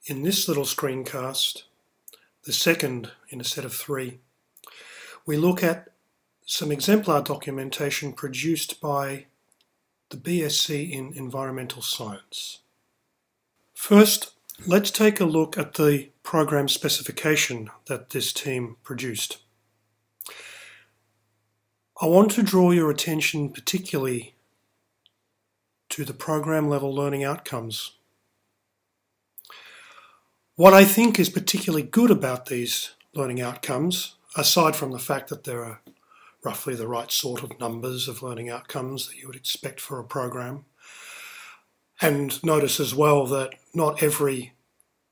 In this little screencast, the second in a set of 3, we look at some exemplar documentation produced by the BSc in Environmental Science. First, let's take a look at the program specification that this team produced. I want to draw your attention particularly to the program level learning outcomes. What I think is particularly good about these learning outcomes, aside from the fact that there are roughly the right sort of numbers of learning outcomes that you would expect for a program, and notice as well that not every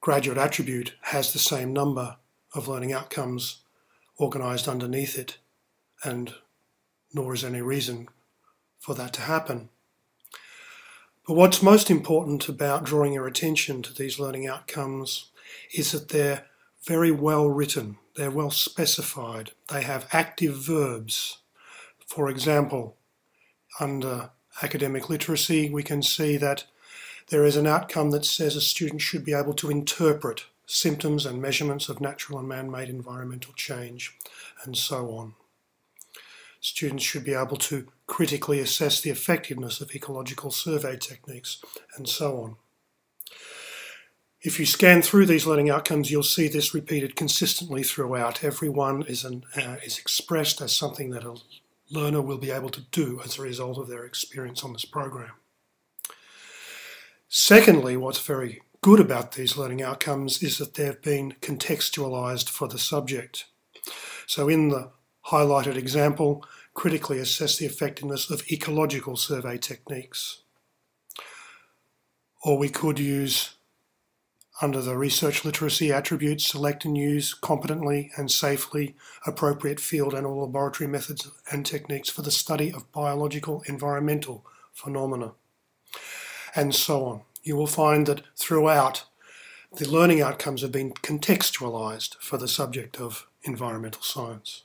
graduate attribute has the same number of learning outcomes organised underneath it, and nor is any reason for that to happen. But what's most important about drawing your attention to these learning outcomes is that they're very well written, they're well specified, they have active verbs. For example, under academic literacy, we can see that there is an outcome that says a student should be able to interpret symptoms and measurements of natural and man-made environmental change, and so on. Students should be able to critically assess the effectiveness of ecological survey techniques, and so on. If you scan through these learning outcomes, you'll see this repeated consistently throughout. Every one is expressed as something that a learner will be able to do as a result of their experience on this program. Secondly, what's very good about these learning outcomes is that they've been contextualised for the subject. So in the highlighted example, critically assess the effectiveness of ecological survey techniques. Or we could use, under the research literacy attributes, select and use competently and safely appropriate field and or laboratory methods and techniques for the study of biological environmental phenomena, and so on. You will find that throughout, the learning outcomes have been contextualised for the subject of environmental science.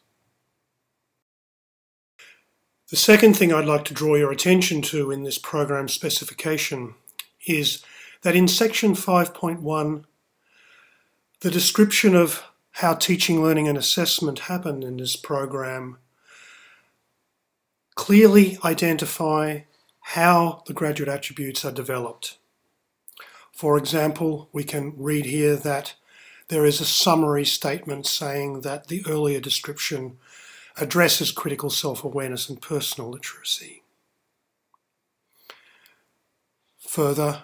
The second thing I'd like to draw your attention to in this program specification is that in section 5.1, the description of how teaching, learning and assessment happen in this program clearly identify how the graduate attributes are developed. For example, we can read here that there is a summary statement saying that the earlier description addresses critical self-awareness and personal literacy. Further,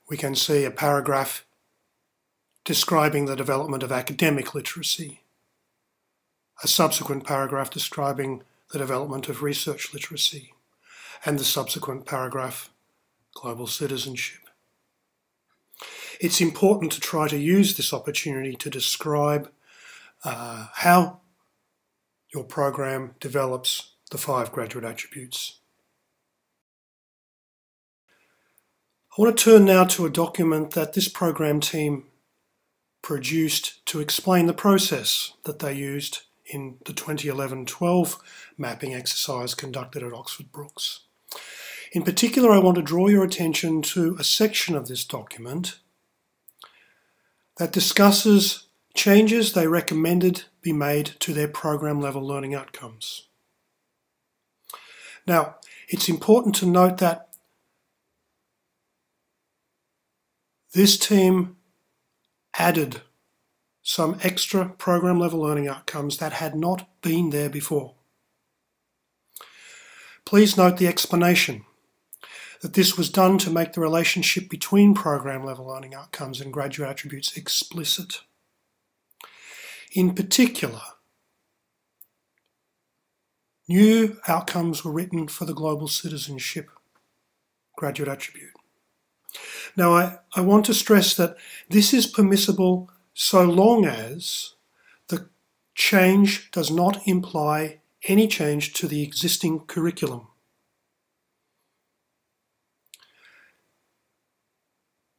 we can see a paragraph describing the development of academic literacy, a subsequent paragraph describing the development of research literacy, and the subsequent paragraph, global citizenship. It's important to try to use this opportunity to describe how your program develops the 5 graduate attributes. I want to turn now to a document that this program team produced to explain the process that they used in the 2011-12 mapping exercise conducted at Oxford Brookes. In particular, I want to draw your attention to a section of this document that discusses changes they recommended be made to their program level learning outcomes. Now, it's important to note that this team added some extra program level learning outcomes that had not been there before. Please note the explanation that this was done to make the relationship between program level learning outcomes and graduate attributes explicit. In particular, new outcomes were written for the global citizenship graduate attribute. Now, I want to stress that this is permissible so long as the change does not imply any change to the existing curriculum.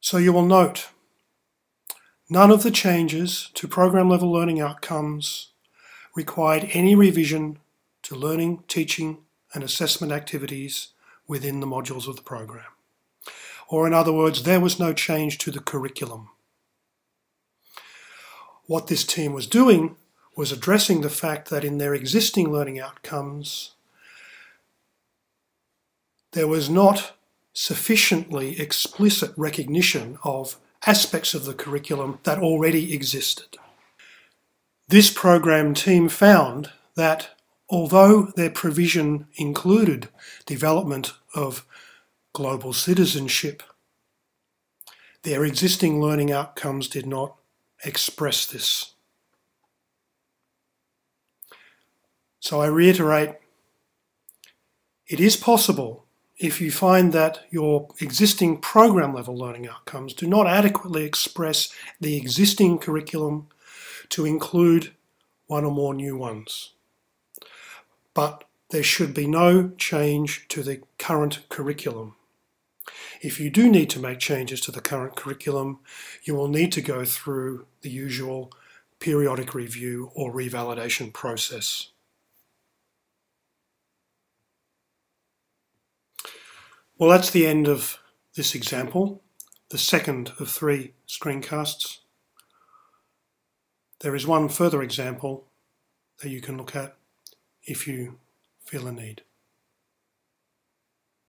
So you will note, none of the changes to program level learning outcomes required any revision to learning, teaching and assessment activities within the modules of the program. Or in other words, there was no change to the curriculum. What this team was doing was addressing the fact that in their existing learning outcomes, there was not sufficiently explicit recognition of aspects of the curriculum that already existed. This program team found that although their provision included development of global citizenship, their existing learning outcomes did not express this. So I reiterate, it is possible, if you find that your existing program level learning outcomes do not adequately express the existing curriculum, to include one or more new ones. But there should be no change to the current curriculum. If you do need to make changes to the current curriculum, you will need to go through the usual periodic review or revalidation process. Well, that's the end of this example, the second of 3 screencasts. There is one further example that you can look at if you feel a need.